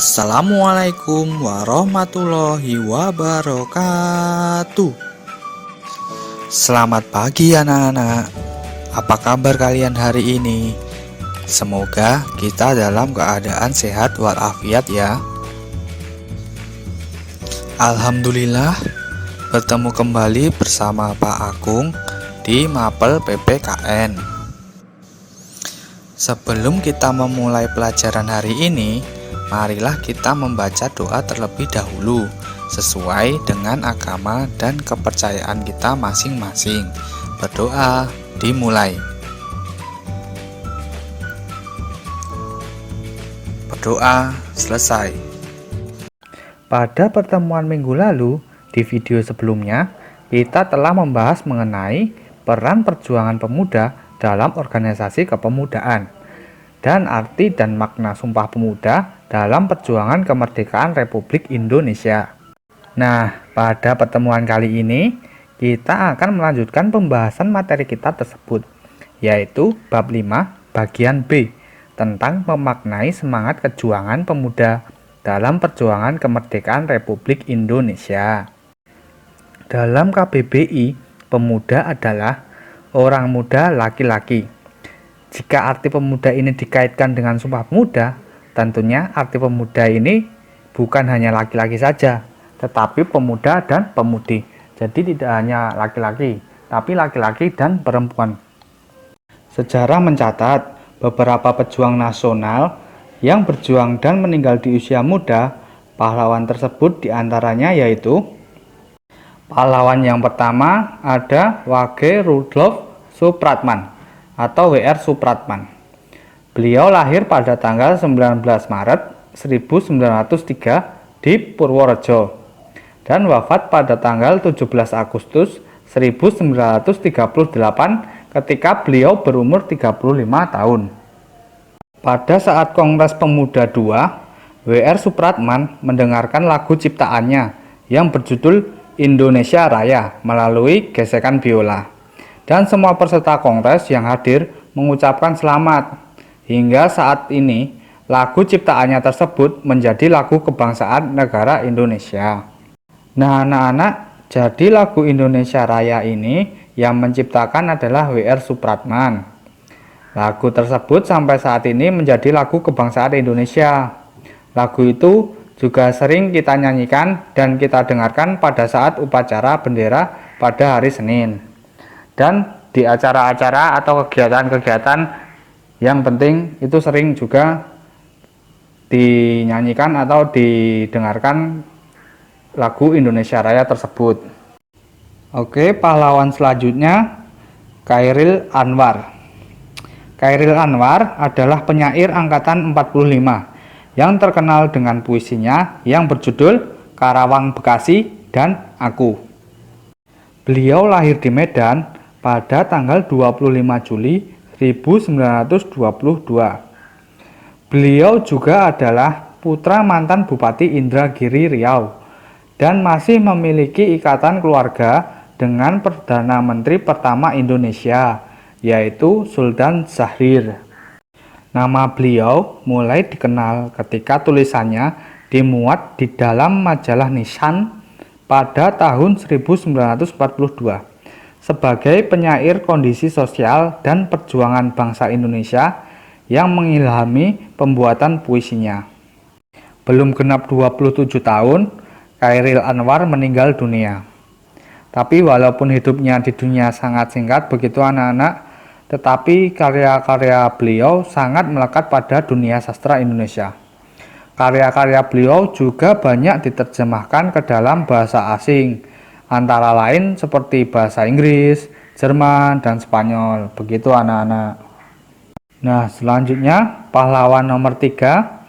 Assalamualaikum warahmatullahi wabarakatuh. Selamat pagi anak-anak. Apa kabar kalian hari ini? Semoga kita dalam keadaan sehat walafiat ya. Alhamdulillah, bertemu kembali bersama Pak Agung di Mapel PPKN. Sebelum kita memulai pelajaran hari ini, marilah kita membaca doa terlebih dahulu sesuai dengan agama dan kepercayaan kita masing-masing. Berdoa dimulai. Berdoa selesai. Pada pertemuan minggu lalu, di video sebelumnya, kita telah membahas mengenai peran perjuangan pemuda dalam organisasi kepemudaan dan arti dan makna Sumpah Pemuda dalam perjuangan kemerdekaan Republik Indonesia. Nah, pada pertemuan kali ini, kita akan melanjutkan pembahasan materi kita tersebut, yaitu bab 5 bagian B, tentang memaknai semangat kejuangan pemuda dalam perjuangan kemerdekaan Republik Indonesia. Dalam KBBI, pemuda adalah orang muda laki-laki. Jika arti pemuda ini dikaitkan dengan Sumpah Pemuda, tentunya arti pemuda ini bukan hanya laki-laki saja, tetapi pemuda dan pemudi. Jadi tidak hanya laki-laki, tapi laki-laki dan perempuan. Sejarah mencatat beberapa pejuang nasional yang berjuang dan meninggal di usia muda. Pahlawan tersebut diantaranya yaitu pahlawan yang pertama ada Wage Rudolf Supratman atau W.R. Supratman. Beliau lahir pada tanggal 19 Maret 1903 di Purworejo dan wafat pada tanggal 17 Agustus 1938 ketika beliau berumur 35 tahun. Pada saat Kongres Pemuda II, W.R. Supratman mendengarkan lagu ciptaannya yang berjudul Indonesia Raya melalui gesekan biola. Dan semua peserta kongres yang hadir mengucapkan selamat. Hingga saat ini, lagu ciptaannya tersebut menjadi lagu kebangsaan negara Indonesia. Nah anak-anak, jadi lagu Indonesia Raya ini yang menciptakan adalah W.R. Supratman. Lagu tersebut sampai saat ini menjadi lagu kebangsaan Indonesia. Lagu itu juga sering kita nyanyikan dan kita dengarkan pada saat upacara bendera pada hari Senin. Dan di acara-acara atau kegiatan-kegiatan yang penting itu sering juga dinyanyikan atau didengarkan lagu Indonesia Raya tersebut. Oke, pahlawan selanjutnya Chairil Anwar. Chairil Anwar adalah penyair angkatan 45 yang terkenal dengan puisinya yang berjudul Karawang Bekasi dan Aku. Beliau lahir di Medan pada tanggal 25 Juli 1922. Beliau juga adalah putra mantan Bupati Indragiri Riau dan masih memiliki ikatan keluarga dengan Perdana Menteri pertama Indonesia, yaitu Sultan Syahrir. Nama beliau mulai dikenal ketika tulisannya dimuat di dalam majalah Nisan pada tahun 1942 sebagai penyair kondisi sosial dan perjuangan bangsa Indonesia yang mengilhami pembuatan puisinya. Belum genap 27 tahun, Chairil Anwar meninggal dunia. Tapi walaupun hidupnya di dunia sangat singkat begitu anak-anak, tetapi karya-karya beliau sangat melekat pada dunia sastra Indonesia. Karya-karya beliau juga banyak diterjemahkan ke dalam bahasa asing, antara lain seperti bahasa Inggris, Jerman, dan Spanyol. Begitu anak-anak. Nah, selanjutnya pahlawan nomor 3,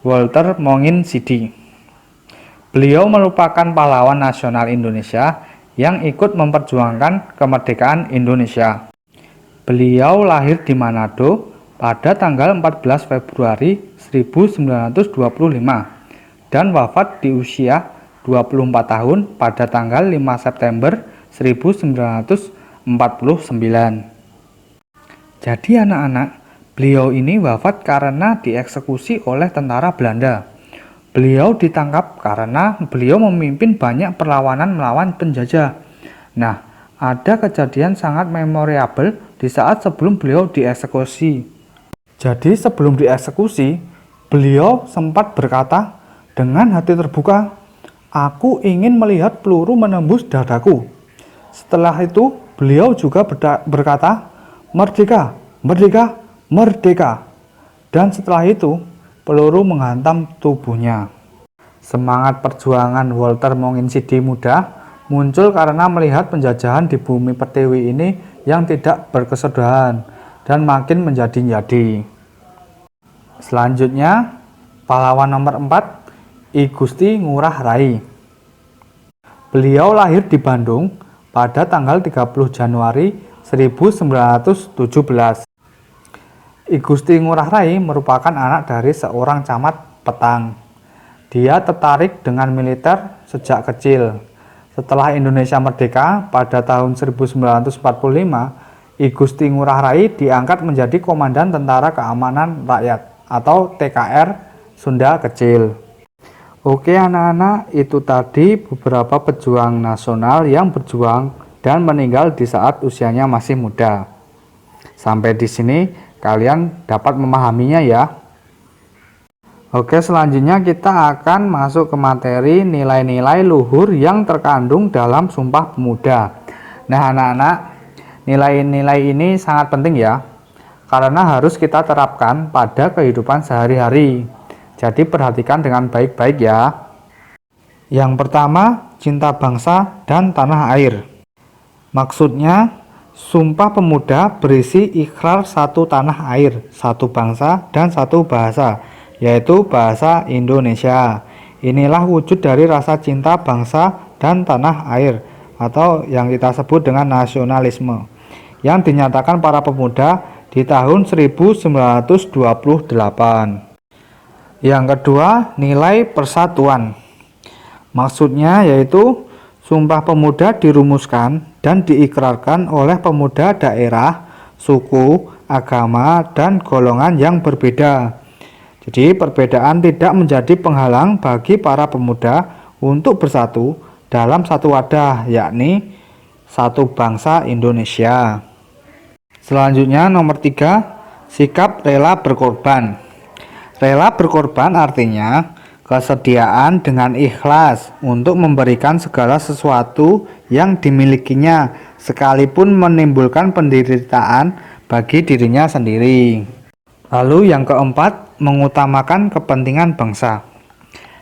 Walter Mongin Sidi. Beliau merupakan pahlawan nasional Indonesia yang ikut memperjuangkan kemerdekaan Indonesia. Beliau lahir di Manado pada tanggal 14 Februari 1925 dan wafat di usia 24 tahun pada tanggal 5 September 1949. Jadi anak-anak, Beliau ini wafat karena dieksekusi oleh tentara Belanda. Beliau ditangkap karena beliau memimpin banyak perlawanan melawan penjajah. Nah, ada kejadian sangat memorable di saat sebelum beliau dieksekusi. Jadi sebelum dieksekusi, beliau sempat berkata dengan hati terbuka, "Aku ingin melihat peluru menembus dadaku." Setelah itu, beliau juga berkata, "Merdeka, merdeka, merdeka." Dan setelah itu, peluru menghantam tubuhnya. Semangat perjuangan Walter Monginsidi muda muncul karena melihat penjajahan di bumi Pertiwi ini yang tidak berkesudahan dan makin menjadi-jadi. Selanjutnya, pahlawan nomor 4, I Gusti Ngurah Rai. Beliau lahir di Bandung pada tanggal 30 Januari 1917. I Gusti Ngurah Rai merupakan anak dari seorang camat petang. Dia tertarik dengan militer sejak kecil. Setelah Indonesia merdeka pada tahun 1945, I Gusti Ngurah Rai diangkat menjadi Komandan Tentara Keamanan Rakyat atau TKR Sunda Kecil. Oke anak-anak, itu tadi beberapa pejuang nasional yang berjuang dan meninggal di saat usianya masih muda. Sampai di sini kalian dapat memahaminya ya. Oke, selanjutnya kita akan masuk ke materi nilai-nilai luhur yang terkandung dalam Sumpah Pemuda. Nah anak-anak, nilai-nilai ini sangat penting ya, karena harus kita terapkan pada kehidupan sehari-hari. Jadi perhatikan dengan baik-baik ya. Yang pertama, cinta bangsa dan tanah air. Maksudnya, Sumpah Pemuda berisi ikrar satu tanah air, satu bangsa, dan satu bahasa, yaitu bahasa Indonesia. Inilah wujud dari rasa cinta bangsa dan tanah air, atau yang kita sebut dengan nasionalisme, yang dinyatakan para pemuda di tahun 1928. Yang kedua, nilai persatuan. Maksudnya yaitu Sumpah Pemuda dirumuskan dan diikrarkan oleh pemuda daerah, suku, agama, dan golongan yang berbeda. Jadi perbedaan tidak menjadi penghalang bagi para pemuda untuk bersatu dalam satu wadah, yakni satu bangsa Indonesia. Selanjutnya nomor 3, sikap rela berkorban. Rela berkorban artinya kesediaan dengan ikhlas untuk memberikan segala sesuatu yang dimilikinya, sekalipun menimbulkan penderitaan bagi dirinya sendiri. Lalu yang keempat, mengutamakan kepentingan bangsa.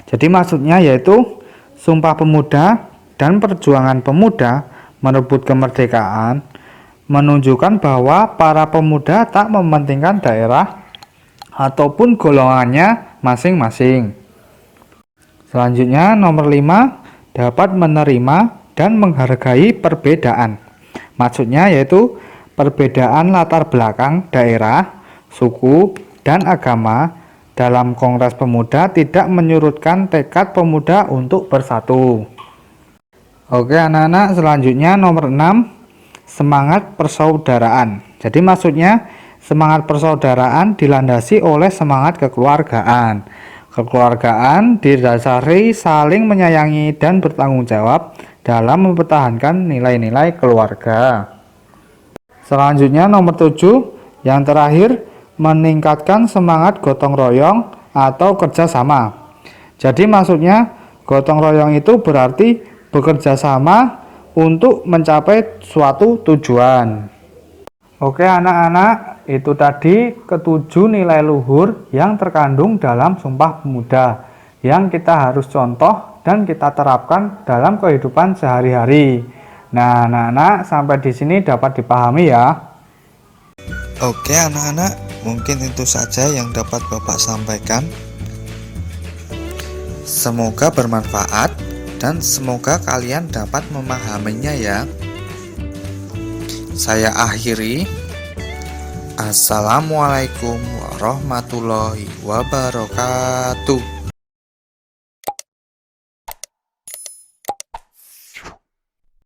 Jadi maksudnya yaitu Sumpah Pemuda dan perjuangan pemuda merebut kemerdekaan menunjukkan bahwa para pemuda tak mementingkan daerah ataupun golongannya masing-masing. Selanjutnya nomor 5, dapat menerima dan menghargai perbedaan. Maksudnya yaitu perbedaan latar belakang daerah, suku, dan agama dalam Kongres Pemuda tidak menyurutkan tekad pemuda untuk bersatu. Oke anak-anak, selanjutnya nomor 6, semangat persaudaraan. Jadi maksudnya semangat persaudaraan dilandasi oleh semangat kekeluargaan. Kekeluargaan didasari saling menyayangi dan bertanggung jawab dalam mempertahankan nilai-nilai keluarga. Selanjutnya nomor 7, yang terakhir, meningkatkan semangat gotong royong atau kerjasama. Jadi maksudnya gotong royong itu berarti bekerja sama untuk mencapai suatu tujuan. Oke anak-anak, itu tadi ketujuh nilai luhur yang terkandung dalam Sumpah Pemuda yang kita harus contoh dan kita terapkan dalam kehidupan sehari-hari. Nah anak-anak, sampai di sini dapat dipahami ya. Oke anak-anak, mungkin itu saja yang dapat Bapak sampaikan. Semoga bermanfaat dan semoga kalian dapat memahaminya ya. Saya akhiri. Assalamualaikum warahmatullahi wabarakatuh.